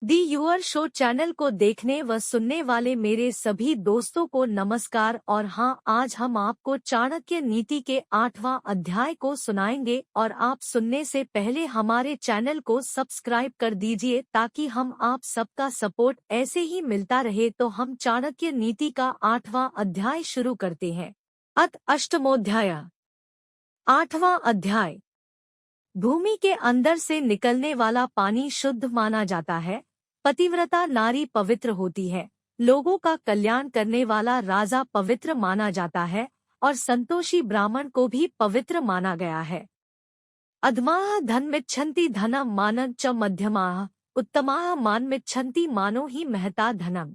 The your show channel को देखने व सुनने वाले मेरे सभी दोस्तों को नमस्कार। और हाँ, आज हम आपको चाणक्य नीति के 8वां अध्याय को सुनाएंगे और आप सुनने से पहले हमारे चैनल को सब्सक्राइब कर दीजिए ताकि हम आप सबका सपोर्ट ऐसे ही मिलता रहे। तो हम चाणक्य नीति का 8वां अध्याय शुरू करते हैं। अथ अष्टमोध्याय। 8वां अध्याय। भूमि के अंदर से निकलने वाला पानी शुद्ध माना जाता है। पतिव्रता नारी पवित्र होती है। लोगों का कल्याण करने वाला राजा पवित्र माना जाता है और संतोषी ब्राह्मण को भी पवित्र माना गया है। अधमाः धनमिच्छन्ति धनम मानं च मध्यमाः उत्तमाः मानमिच्छन्ति मानो ही महता धनम।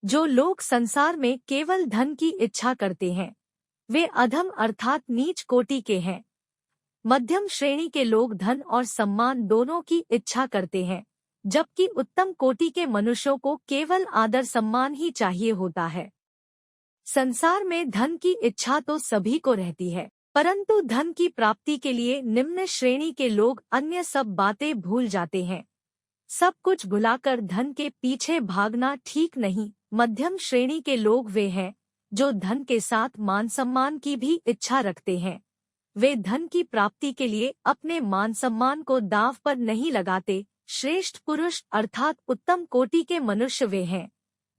जो लोग संसार में केवल धन की इच्छा करते हैं वे अधम अर्थात नीच कोटि के हैं। मध्यम श्रेणी के लोग धन और सम्मान दोनों की इच्छा करते हैं, जबकि उत्तम कोटि के मनुष्यों को केवल आदर सम्मान ही चाहिए होता है। संसार में धन की इच्छा तो सभी को रहती है, परंतु धन की प्राप्ति के लिए निम्न श्रेणी के लोग अन्य सब बातें भूल जाते हैं। सब कुछ भुलाकर धन के पीछे भागना ठीक नहीं। मध्यम श्रेणी के लोग वे हैं जो धन के साथ मान सम्मान की भी इच्छा रखते हैं। वे धन की प्राप्ति के लिए अपने मान सम्मान को दांव पर नहीं लगाते। श्रेष्ठ पुरुष अर्थात उत्तम कोटि के मनुष्य वे हैं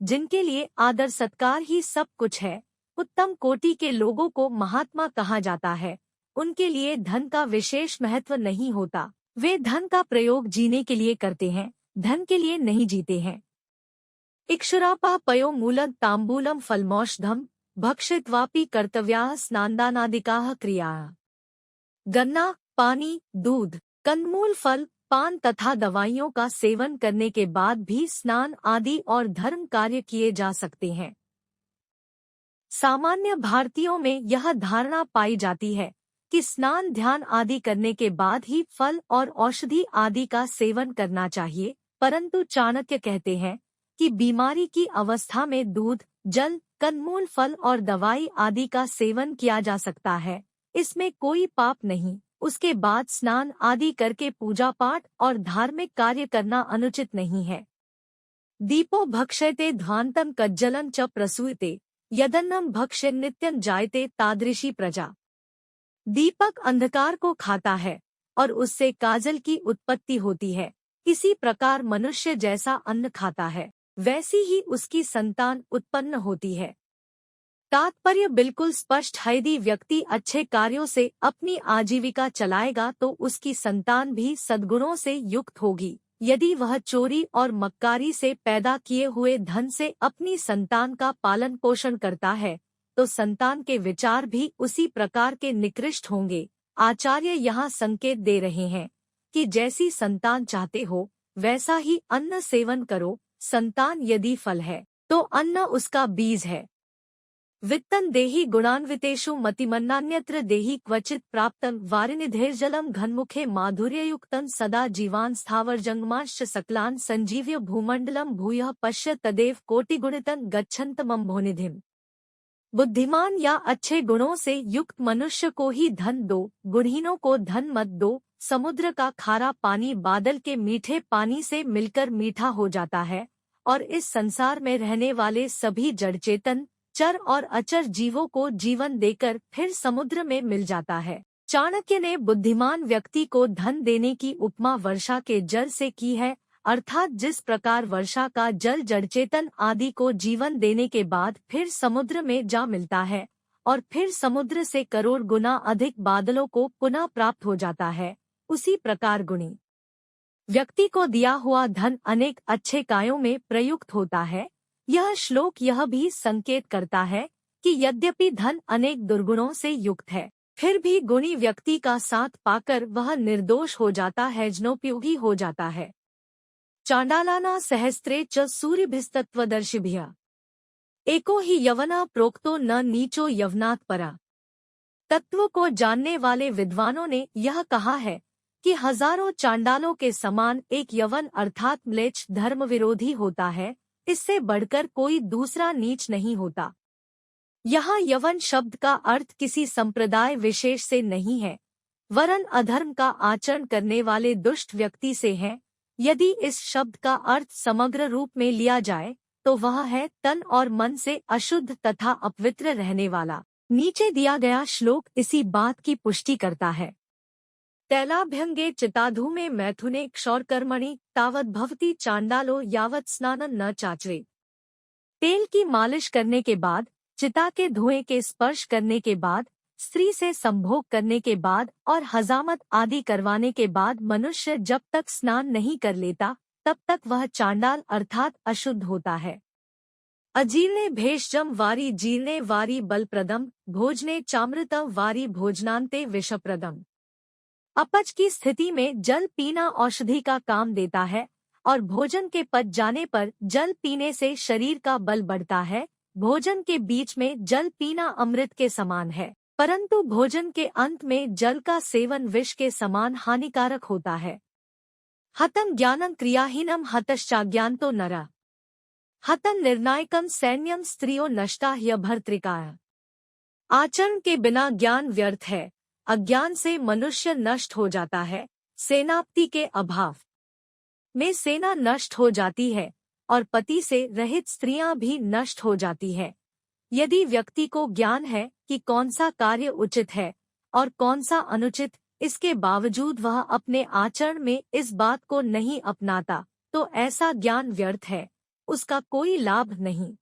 जिनके लिए आदर सत्कार ही सब कुछ है। उत्तम कोटि के लोगों को महात्मा कहा जाता है। उनके लिए धन का विशेष महत्व नहीं होता। वे धन का प्रयोग जीने के लिए करते हैं, धन के लिए नहीं जीते हैं। इक्षुरापः पयो मूलं ताम्बूलम फलमौषधम भक्षित्वापि कर्तव्याः स्नानादिकाः क्रियाः। गन्ना, पानी, दूध, कंदमूल, फल, पान तथा दवाइयों का सेवन करने के बाद भी स्नान आदि और धर्म कार्य किए जा सकते हैं। सामान्य भारतीयों में यह धारणा पाई जाती है कि स्नान ध्यान आदि करने के बाद ही फल और औषधि आदि का सेवन करना चाहिए, परंतु चाणक्य कहते हैं कि बीमारी की अवस्था में दूध, जल, कंदमूल, फल और दवाई आदि का सेवन किया जा सकता है। इसमें कोई पाप नहीं। उसके बाद स्नान आदि करके पूजा पाठ और धार्मिक कार्य करना अनुचित नहीं है। दीपो भक्षयते ध्वांतं कज्जलं च प्रसूयते यदन्नं भक्ष्य नित्यं जायते तादृशी प्रजा। दीपक अंधकार को खाता है और उससे काजल की उत्पत्ति होती है। इसी प्रकार मनुष्य जैसा अन्न खाता है वैसी ही उसकी संतान उत्पन्न होती है। तात्पर्य बिल्कुल स्पष्ट है। यदि व्यक्ति अच्छे कार्यों से अपनी आजीविका चलाएगा तो उसकी संतान भी सद्गुणों से युक्त होगी। यदि वह चोरी और मक्कारी से पैदा किए हुए धन से अपनी संतान का पालन पोषण करता है तो संतान के विचार भी उसी प्रकार के निकृष्ट होंगे। आचार्य यहाँ संकेत दे रहे हैं कि जैसी संतान चाहते हो वैसा ही अन्न सेवन करो। संतान यदि फल है तो अन्न उसका बीज है। वित्तं देहि गुणान्वितेषु मतिमन्नान्यत्र देहि क्वचित् प्राप्तं वारिनिधेर्जलं घनमुखे माधुर्ययुक्तं सदा जीवान् स्थावरजङ्गमांश्च सकलान् संजीव्य भूमण्डलं भूयः पश्य तदेव कोटिगुणितं गच्छन्तमं भोनिधिम्। बुद्धिमान या अच्छे गुणों से युक्त मनुष्य को ही धन दो, गुणहीनों को धन मत दो। समुद्र का खारा पानी बादल के मीठे पानी से मिलकर मीठा हो जाता है और इस संसार में रहने वाले सभी जड़ चेतन, चर और अचर जीवों को जीवन देकर फिर समुद्र में मिल जाता है। चाणक्य ने बुद्धिमान व्यक्ति को धन देने की उपमा वर्षा के जल से की है, अर्थात जिस प्रकार वर्षा का जल जड़चेतन आदि को जीवन देने के बाद फिर समुद्र में जा मिलता है और फिर समुद्र से करोड़ गुना अधिक बादलों को पुनः प्राप्त हो जाता है, उसी प्रकार गुणी व्यक्ति को दिया हुआ धन अनेक अच्छे कार्यों में प्रयुक्त होता है। यह श्लोक यह भी संकेत करता है कि यद्यपि धन अनेक दुर्गुणों से युक्त है फिर भी गुणी व्यक्ति का साथ पाकर वह निर्दोष हो जाता है, जनोपयोगी हो जाता है। चांडालाना सहस्त्रे च सूर्यभिस्तत्वदर्शिभिः एको ही यवना प्रोक्तो न नीचो यवनात् परा। तत्व को जानने वाले विद्वानों ने यह कहा है कि हजारों चांडालों के समान एक यवन अर्थात म्लेच्छ धर्म विरोधी होता है, इससे बढ़कर कोई दूसरा नीच नहीं होता। यहाँ यवन शब्द का अर्थ किसी संप्रदाय विशेष से नहीं है, वरन अधर्म का आचरण करने वाले दुष्ट व्यक्ति से है। यदि इस शब्द का अर्थ समग्र रूप में लिया जाए तो वह है तन और मन से अशुद्ध तथा अपवित्र रहने वाला। नीचे दिया गया श्लोक इसी बात की पुष्टि करता है। तैलाभ्यंगे चिताधूमे मैथुने क्षौरकर्मणि तावत् भवति चांडालो यावत् स्नानं न चाचरे। तेल की मालिश करने के बाद, चिता के धुएं के स्पर्श करने के बाद, स्त्री से संभोग करने के बाद और हजामत आदि करवाने के बाद मनुष्य जब तक स्नान नहीं कर लेता तब तक वह चांडाल अर्थात अशुद्ध होता है। अजीर्णे भेषजम वारी जीर्णे वारी बलप्रदम भोजने चामृतम वारी भोजनांते विषप्रदम। अपच की स्थिति में जल पीना औषधि का काम देता है और भोजन के पच जाने पर जल पीने से शरीर का बल बढ़ता है। भोजन के बीच में जल पीना अमृत के समान है, परंतु भोजन के अंत में जल का सेवन विष के समान हानिकारक होता है। हतं ज्ञानं क्रियाहीनं हतश्चाज्ञानतो नरः। हतं निर्णायकं सैन्यं स्त्रियो नष्टा ह्यभर्तृकाः। आचरण के बिना ज्ञान व्यर्थ है, अज्ञान से मनुष्य नष्ट हो जाता है। सेनापति के अभाव में सेना नष्ट हो जाती है और पति से रहित स्त्रियां भी नष्ट हो जाती है। यदि व्यक्ति को ज्ञान है कि कौन सा कार्य उचित है और कौन सा अनुचित, इसके बावजूद वह अपने आचरण में इस बात को नहीं अपनाता, तो ऐसा ज्ञान व्यर्थ है, उसका कोई लाभ नहीं।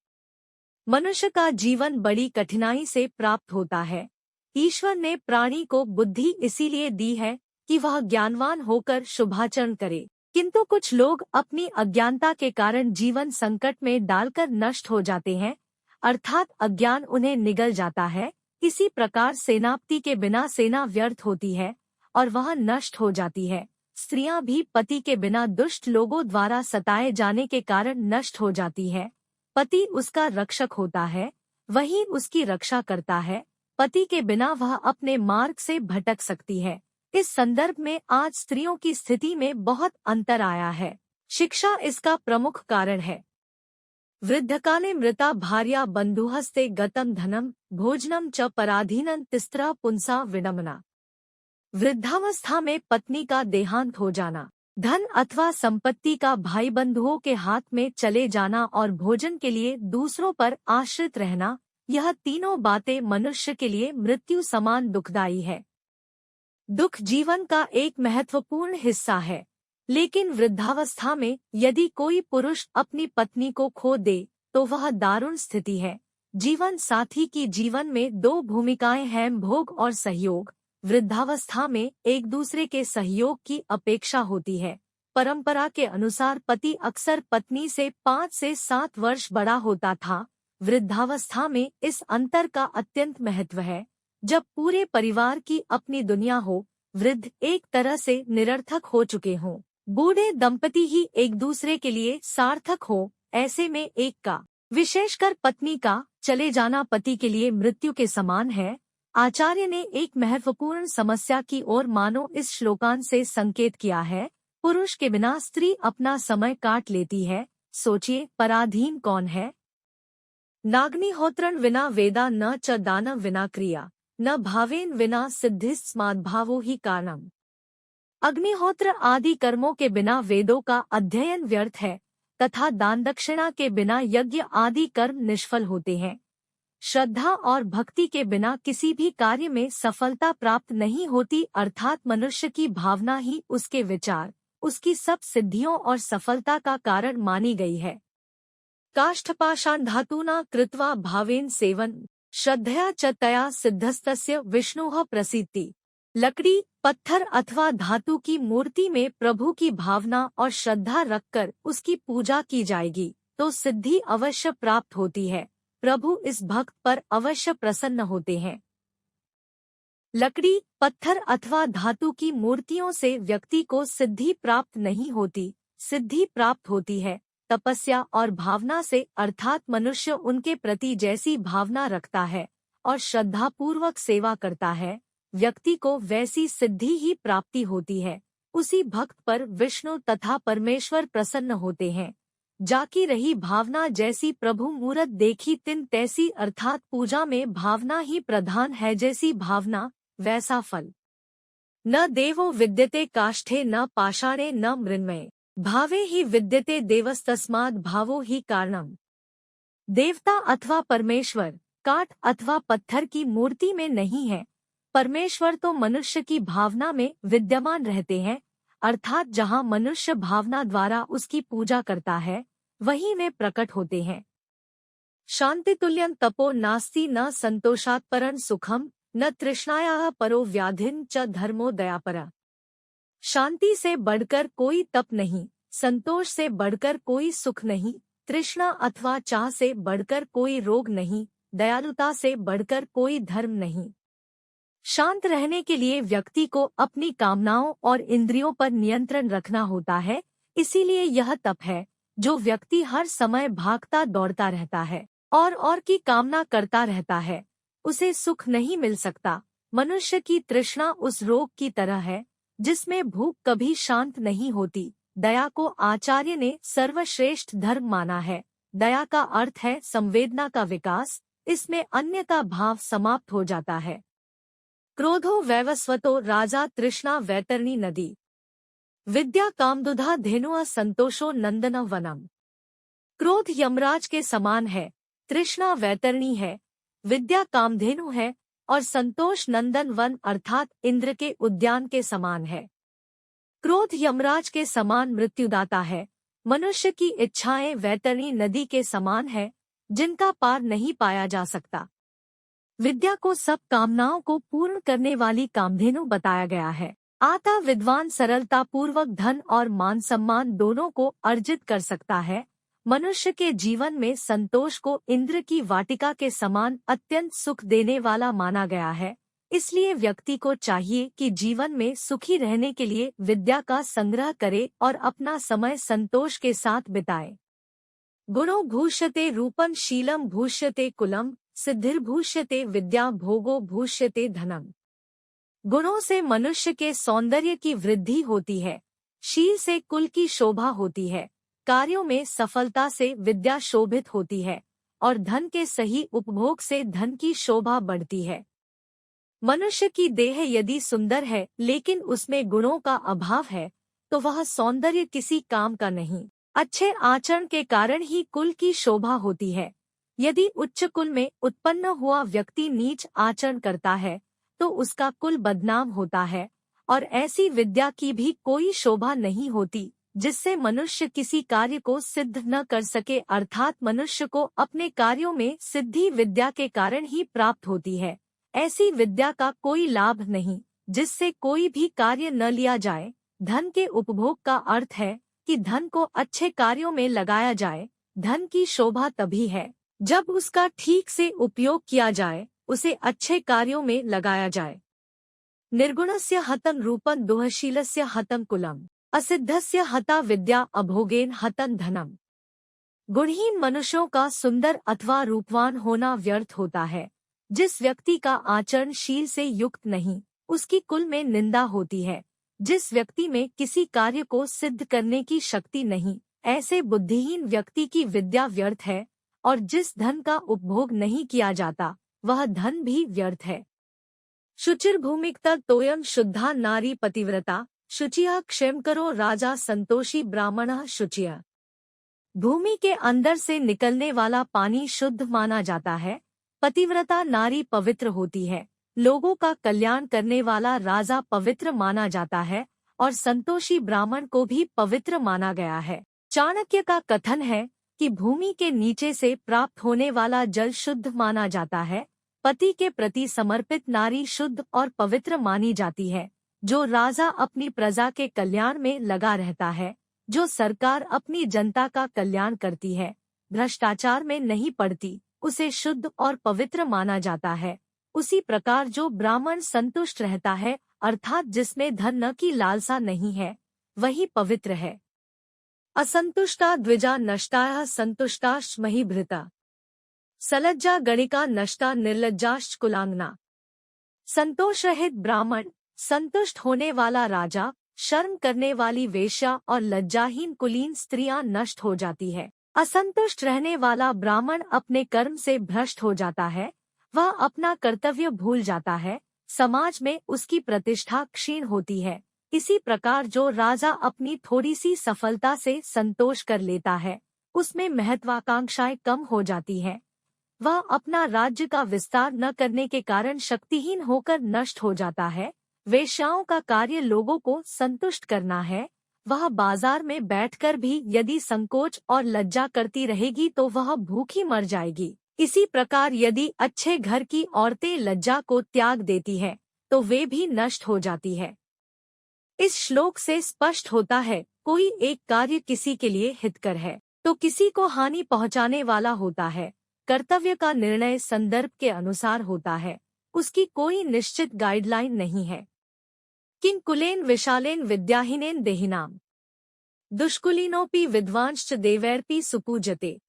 मनुष्य का जीवन बड़ी कठिनाई से प्राप्त होता है। ईश्वर ने प्राणी को बुद्धि इसीलिए दी है कि वह ज्ञानवान होकर शुभाचरण करे, किंतु कुछ लोग अपनी अज्ञानता के कारण जीवन संकट में डालकर नष्ट हो जाते हैं, अर्थात अज्ञान उन्हें निगल जाता है। इसी प्रकार सेनापति के बिना सेना व्यर्थ होती है और वह नष्ट हो जाती है। स्त्रियां भी पति के बिना दुष्ट लोगों द्वारा सताए जाने के कारण नष्ट हो जाती है। पति उसका रक्षक होता है, वही उसकी रक्षा करता है। पति के बिना वह अपने मार्ग से भटक सकती है। इस संदर्भ में आज स्त्रियों की स्थिति में बहुत अंतर आया है। शिक्षा इसका प्रमुख कारण है। वृद्धकाले मृता भार्या बंधुहस्ते गतम धनम भोजनम च पराधीनं तिस्रा पुंसा विडम्बना। वृद्धावस्था में पत्नी का देहांत हो जाना, धन अथवा संपत्ति का भाई बंधुओं के हाथ में चले जाना और भोजन के लिए दूसरों पर आश्रित रहना, यह तीनों बातें मनुष्य के लिए मृत्यु समान दुखदायी है। दुख जीवन का एक महत्वपूर्ण हिस्सा है, लेकिन वृद्धावस्था में यदि कोई पुरुष अपनी पत्नी को खो दे तो वह दारुण स्थिति है। जीवन साथी की जीवन में दो भूमिकाएं हैं, भोग और सहयोग। वृद्धावस्था में एक दूसरे के सहयोग की अपेक्षा होती है। परंपरा के अनुसार पति अक्सर पत्नी से 5 से 7 वर्ष बड़ा होता था। वृद्धावस्था में इस अंतर का अत्यंत महत्व है। जब पूरे परिवार की अपनी दुनिया हो, वृद्ध एक तरह से निरर्थक हो चुके हों, बूढ़े दंपति ही एक दूसरे के लिए सार्थक हो, ऐसे में एक का, विशेषकर पत्नी का चले जाना पति के लिए मृत्यु के समान है। आचार्य ने एक महत्वपूर्ण समस्या की ओर मानो इस श्लोकान से संकेत किया है। पुरुष के बिना स्त्री अपना समय काट लेती है। सोचिए, पराधीन कौन है? नाग्निहोत्रं विना वेदा न च दानं विना क्रिया न भावेन विना सिद्धिस्माद्भावो ही कारणम्। अग्निहोत्र आदि कर्मों के बिना वेदों का अध्ययन व्यर्थ है तथा दान दक्षिणा के बिना यज्ञ आदि कर्म निष्फल होते हैं। श्रद्धा और भक्ति के बिना किसी भी कार्य में सफलता प्राप्त नहीं होती, अर्थात मनुष्य की भावना ही उसके विचार, उसकी सब सिद्धियों और सफलता का कारण मानी गई है। काष्ठपाषाण धातुना कृत्वा भावेन सेवन श्रद्धया च तया सिद्धस्तस्य विष्णुः प्रसीति। लकड़ी, पत्थर अथवा धातु की मूर्ति में प्रभु की भावना और श्रद्धा रखकर उसकी पूजा की जाएगी तो सिद्धि अवश्य प्राप्त होती है। प्रभु इस भक्त पर अवश्य प्रसन्न होते हैं। लकड़ी, पत्थर अथवा धातु की मूर्तियों से व्यक्ति को सिद्धि प्राप्त नहीं होती। सिद्धि प्राप्त होती है तपस्या और भावना से, अर्थात मनुष्य उनके प्रति जैसी भावना रखता है और श्रद्धा पूर्वक सेवा करता है, व्यक्ति को वैसी सिद्धि ही प्राप्ति होती है। उसी भक्त पर विष्णु तथा परमेश्वर प्रसन्न होते हैं। जाकी रही भावना जैसी प्रभु मूरत देखी तिन तैसी, अर्थात पूजा में भावना ही प्रधान है। जैसी भावना वैसा फल। न देवो विद्यते काष्ठे न पाषाणे न मृण्मये। भावे ही विद्यते देवस्तस्माद् भावो ही कारणम। देवता अथवा परमेश्वर काठ अथवा पत्थर की मूर्ति में नहीं है, परमेश्वर तो मनुष्य की भावना में विद्यमान रहते हैं, अर्थात जहाँ मनुष्य भावना द्वारा उसकी पूजा करता है वहीं वे प्रकट होते हैं। शांतितुल्यं तपो नास्ति न संतोषात् परं सुखम न तृष्णायाः परो व्याधिन च धर्मो दयापरा। शांति से बढ़कर कोई तप नहीं, संतोष से बढ़कर कोई सुख नहीं, तृष्णा अथवा चाह से बढ़कर कोई रोग नहीं, दयालुता से बढ़कर कोई धर्म नहीं। शांत रहने के लिए व्यक्ति को अपनी कामनाओं और इंद्रियों पर नियंत्रण रखना होता है, इसीलिए यह तप है। जो व्यक्ति हर समय भागता दौड़ता रहता है और की कामना करता रहता है, उसे सुख नहीं मिल सकता। मनुष्य की तृष्णा उस रोग की तरह है जिसमें भूख कभी शांत नहीं होती। दया को आचार्य ने सर्वश्रेष्ठ धर्म माना है। दया का अर्थ है संवेदना का विकास, इसमें अन्यता भाव समाप्त हो जाता है। क्रोधो वैवस्वतो राजा तृष्णा वैतरणी नदी, विद्या कामदुधा धेनुआ संतोषो नंदन वनम। क्रोध यमराज के समान है, तृष्णा वैतरणी है, विद्या कामधेनु है और संतोष नंदन वन अर्थात इंद्र के उद्यान के समान है। क्रोध यमराज के समान मृत्युदाता है। मनुष्य की इच्छाएं वैतरणी नदी के समान है जिनका पार नहीं पाया जा सकता। विद्या को सब कामनाओं को पूर्ण करने वाली कामधेनु बताया गया है। आता विद्वान सरलता पूर्वक धन और मान सम्मान दोनों को अर्जित कर सकता है। मनुष्य के जीवन में संतोष को इंद्र की वाटिका के समान अत्यंत सुख देने वाला माना गया है। इसलिए व्यक्ति को चाहिए कि जीवन में सुखी रहने के लिए विद्या का संग्रह करे और अपना समय संतोष के साथ बिताए। गुणो भूष्यते रूपम शीलम भूष्यते कुलम सिद्धिर्भूष्यते विद्या भोगो भूष्यते धनम। गुणों से मनुष्य के सौंदर्य की वृद्धि होती है, शील से कुल की शोभा होती है, कार्यों में सफलता से विद्या शोभित होती है और धन के सही उपभोग से धन की शोभा बढ़ती है। मनुष्य की देह यदि सुंदर है लेकिन उसमें गुणों का अभाव है तो वह सौंदर्य किसी काम का नहीं। अच्छे आचरण के कारण ही कुल की शोभा होती है। यदि उच्च कुल में उत्पन्न हुआ व्यक्ति नीच आचरण करता है तो उसका कुल बदनाम होता है और ऐसी विद्या की भी कोई शोभा नहीं होती जिससे मनुष्य किसी कार्य को सिद्ध न कर सके, अर्थात मनुष्य को अपने कार्यों में सिद्धि विद्या के कारण ही प्राप्त होती है। ऐसी विद्या का कोई लाभ नहीं जिससे कोई भी कार्य न लिया जाए। धन के उपभोग का अर्थ है कि धन को अच्छे कार्यों में लगाया जाए। धन की शोभा तभी है जब उसका ठीक से उपयोग किया जाए, उसे अच्छे कार्यों में लगाया जाए। निर्गुणस्य हतं रूपं दुःशीलस्य हतं कुलम असिद्धस्य हता विद्या अभोगेन हतं धनम। गुणहीन मनुष्यों का सुंदर अथवा रूपवान होना व्यर्थ होता है। जिस व्यक्ति का आचरण शील से युक्त नहीं, उसकी कुल में निंदा होती है। जिस व्यक्ति में किसी कार्य को सिद्ध करने की शक्ति नहीं, ऐसे बुद्धिहीन व्यक्ति की विद्या व्यर्थ है और जिस धन का उपभोग नहीं किया जाता वह धन भी व्यर्थ है। शुचिर्भूमिक्ता तोयं शुद्धा नारी पतिव्रता शुचिया क्षेम करो राजा संतोषी ब्राह्मणः शुचिया। भूमि के अंदर से निकलने वाला पानी शुद्ध माना जाता है। पतिव्रता नारी पवित्र होती है। लोगों का कल्याण करने वाला राजा पवित्र माना जाता है और संतोषी ब्राह्मण को भी पवित्र माना गया है। चाणक्य का कथन है कि भूमि के नीचे से प्राप्त होने वाला जल शुद्ध माना जाता है। पति के प्रति समर्पित नारी शुद्ध और पवित्र मानी जाती है। जो राजा अपनी प्रजा के कल्याण में लगा रहता है, जो सरकार अपनी जनता का कल्याण करती है, भ्रष्टाचार में नहीं पड़ती, उसे शुद्ध और पवित्र माना जाता है। उसी प्रकार जो ब्राह्मण संतुष्ट रहता है, अर्थात जिसमें धन की लालसा नहीं है, वही पवित्र है। असंतुष्टा द्विजा नष्टाः संतुष्टाश्च महीभृता सलज्जा गणिका नष्टा निर्लज्जाश्च कुलांगना। संतोष रहित ब्राह्मण, संतुष्ट होने वाला राजा, शर्म करने वाली वेश्या और लज्जाहीन कुलीन स्त्रियां नष्ट हो जाती है। असंतुष्ट रहने वाला ब्राह्मण अपने कर्म से भ्रष्ट हो जाता है, वह अपना कर्तव्य भूल जाता है, समाज में उसकी प्रतिष्ठा क्षीण होती है। इसी प्रकार जो राजा अपनी थोड़ी सी सफलता से संतोष कर लेता है, उसमें महत्वाकांक्षाएं कम हो जाती हैं। वह अपना राज्य का विस्तार न करने के कारण शक्तिहीन होकर नष्ट हो जाता है। वेश्याओं का कार्य लोगों को संतुष्ट करना है। वह बाजार में बैठकर भी यदि संकोच और लज्जा करती रहेगी तो वह भूखी मर जाएगी। इसी प्रकार यदि अच्छे घर की औरतें लज्जा को त्याग देती हैं, तो वे भी नष्ट हो जाती है। इस श्लोक से स्पष्ट होता है, कोई एक कार्य किसी के लिए हितकर है तो किसी को हानि पहुंचाने वाला होता है। कर्तव्य का निर्णय संदर्भ के अनुसार होता है, उसकी कोई निश्चित गाइडलाइन नहीं है। किं कुलेन विशालेन विद्याहीनेन देहिनाम दुष्कुलीनोपि विद्वांश्च देवैर्पि सुपूजते।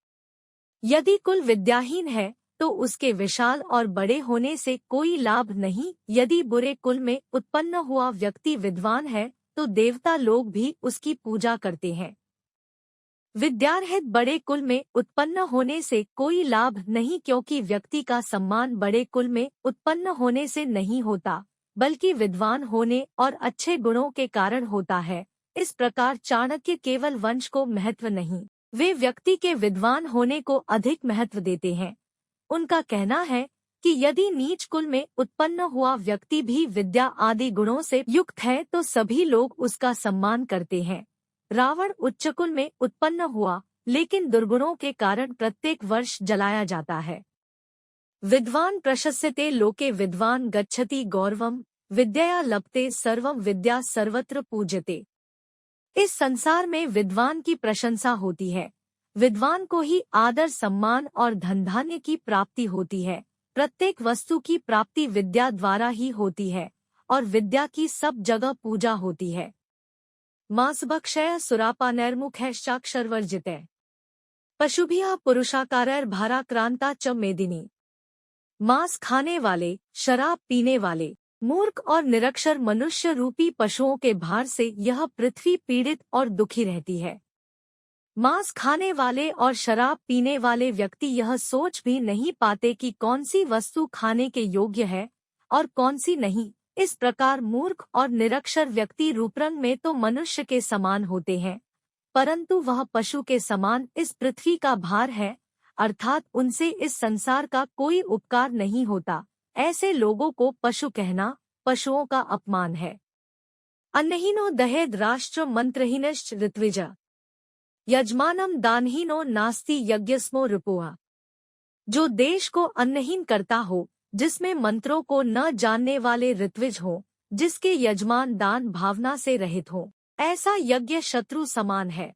यदि कुल विद्याहीन है तो उसके विशाल और बड़े होने से कोई लाभ नहीं। यदि बुरे कुल में उत्पन्न हुआ व्यक्ति विद्वान है तो देवता लोग भी उसकी पूजा करते हैं। विद्यारहित बड़े कुल में उत्पन्न होने से कोई लाभ नहीं, क्योंकि व्यक्ति का सम्मान बड़े कुल में उत्पन्न होने से नहीं होता, बल्कि विद्वान होने और अच्छे गुणों के कारण होता है। इस प्रकार चाणक्य केवल वंश को महत्व नहीं, वे व्यक्ति के विद्वान होने को अधिक महत्व देते हैं। उनका कहना है कि यदि नीच कुल में उत्पन्न हुआ व्यक्ति भी विद्या आदि गुणों से युक्त है तो सभी लोग उसका सम्मान करते हैं। रावण उच्च कुल में उत्पन्न हुआ, लेकिन दुर्गुणों के कारण प्रत्येक वर्ष जलाया जाता है। विद्वान प्रशस्यते लोके विद्वान गच्छति गौरवम विद्यया लभते सर्वम विद्या सर्वत्र पूज्यते। इस संसार में विद्वान की प्रशंसा होती है। विद्वान को ही आदर सम्मान और धन धान्य की प्राप्ति होती है। प्रत्येक वस्तु की प्राप्ति विद्या द्वारा ही होती है और विद्या की सब जगह पूजा होती है। मांसभक्षय सुरापानैर्मुखैश्चाक्षरवर्जितै पशुभिः पुरुषाकारैर्भाराक्रांता च मेदिनी। मांस खाने वाले, शराब पीने वाले, मूर्ख और निरक्षर मनुष्य रूपी पशुओं के भार से यह पृथ्वी पीड़ित और दुखी रहती है। मांस खाने वाले और शराब पीने वाले व्यक्ति यह सोच भी नहीं पाते कि कौन सी वस्तु खाने के योग्य है और कौन सी नहीं। इस प्रकार मूर्ख और निरक्षर व्यक्ति रूपरंग में तो मनुष्य के समान होते हैं, परंतु वह पशु के समान इस पृथ्वी का भार है, अर्थात उनसे इस संसार का कोई उपकार नहीं होता। ऐसे लोगों को पशु कहना पशुओं का अपमान है। अन्नहीनो दहेद राष्ट्र मंत्रहीनश्च ऋत्विज यजमानम दानहीनो नास्ति यज्ञस्मो रिपुआ। जो देश को अन्नहीन करता हो, जिसमें मंत्रों को न जानने वाले ऋत्विज हो, जिसके यजमान दान भावना से रहित हो, ऐसा यज्ञ शत्रु समान है।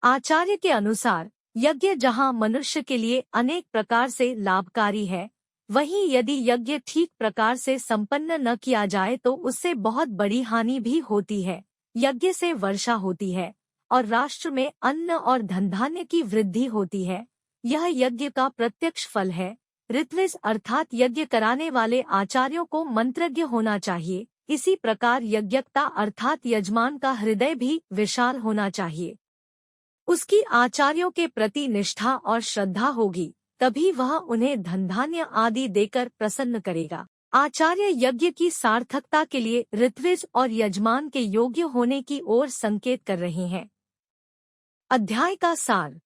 आचार्य के अनुसार यज्ञ जहाँ मनुष्य के लिए अनेक प्रकार से लाभकारी है, वहीं यदि यज्ञ ठीक प्रकार से संपन्न न किया जाए तो उससे बहुत बड़ी हानि भी होती है। यज्ञ से वर्षा होती है और राष्ट्र में अन्न और धन धान्य की वृद्धि होती है। यह यज्ञ का प्रत्यक्ष फल है। ऋत्विज अर्थात यज्ञ कराने वाले आचार्यों को मंत्रज्ञ होना चाहिए। इसी प्रकार यज्ञकता अर्थात यजमान का हृदय भी विशाल होना चाहिए। उसकी आचार्यों के प्रति निष्ठा और श्रद्धा होगी, तभी वह उन्हें धन धान्य आदि देकर प्रसन्न करेगा। आचार्य यज्ञ की सार्थकता के लिए ऋत्विज और यजमान के योग्य होने की ओर संकेत कर रहे हैं। अध्याय का सार।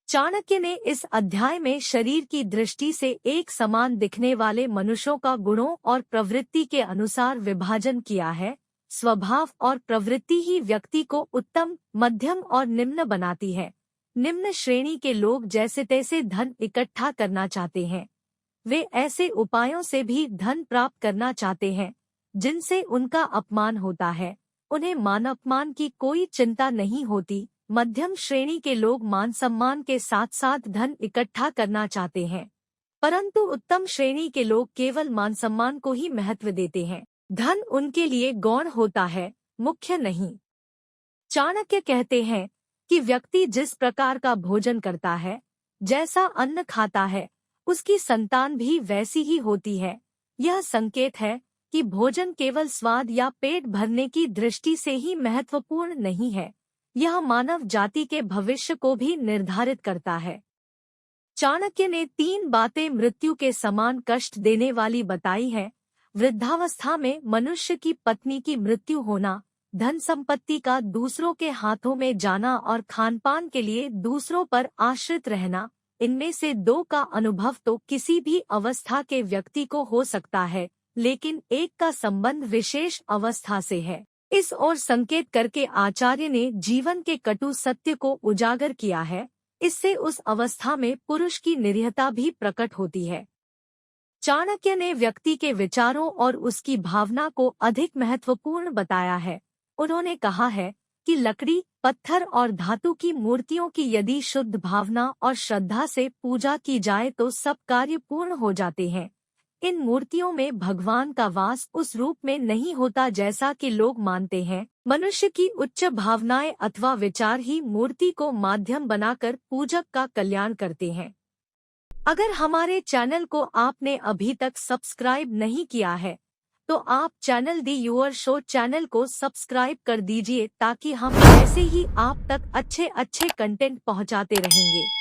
चाणक्य ने इस अध्याय में शरीर की दृष्टि से एक समान दिखने वाले मनुष्यों का गुणों और प्रवृत्ति के अनुसार विभाजन किया है। स्वभाव और प्रवृत्ति ही व्यक्ति को उत्तम, मध्यम और निम्न बनाती है। निम्न श्रेणी के लोग जैसे तैसे धन इकट्ठा करना चाहते हैं। वे ऐसे उपायों से भी धन प्राप्त करना चाहते हैं जिनसे उनका अपमान होता है। उन्हें मान अपमान की कोई चिंता नहीं होती। मध्यम श्रेणी के लोग मान सम्मान के साथ साथ धन इकट्ठा करना चाहते हैं, परंतु उत्तम श्रेणी के लोग केवल मान सम्मान को ही महत्व देते हैं। धन उनके लिए गौण होता है, मुख्य नहीं। चाणक्य कहते हैं कि व्यक्ति जिस प्रकार का भोजन करता है, जैसा अन्न खाता है, उसकी संतान भी वैसी ही होती है। यह संकेत है कि भोजन केवल स्वाद या पेट भरने की दृष्टि से ही महत्वपूर्ण नहीं है, यह मानव जाति के भविष्य को भी निर्धारित करता है। चाणक्य ने 3 बातें मृत्यु के समान कष्ट देने वाली बताई हैं। वृद्धावस्था में मनुष्य की पत्नी की मृत्यु होना, धन संपत्ति का दूसरों के हाथों में जाना और खानपान के लिए दूसरों पर आश्रित रहना, इनमें से दो का अनुभव तो किसी भी अवस्था के व्यक्ति को हो सकता है, लेकिन एक का संबंध विशेष अवस्था से है। इस ओर संकेत करके आचार्य ने जीवन के कटु सत्य को उजागर किया है। इससे उस अवस्था में पुरुष की निरीहता भी प्रकट होती है। चाणक्य ने व्यक्ति के विचारों और उसकी भावना को अधिक महत्वपूर्ण बताया है। उन्होंने कहा है कि लकड़ी, पत्थर और धातु की मूर्तियों की यदि शुद्ध भावना और श्रद्धा से पूजा की जाए तो सब कार्य पूर्ण हो जाते हैं। इन मूर्तियों में भगवान का वास उस रूप में नहीं होता जैसा कि लोग मानते हैं। मनुष्य की उच्च भावनाएं अथवा विचार ही मूर्ति को माध्यम बनाकर पूजक का कल्याण करते हैं। अगर हमारे चैनल को आपने अभी तक सब्सक्राइब नहीं किया है तो आप channel the your show channel को सब्सक्राइब कर दीजिए ताकि हम ऐसे ही आप तक अच्छे कंटेंट पहुंचाते रहेंगे।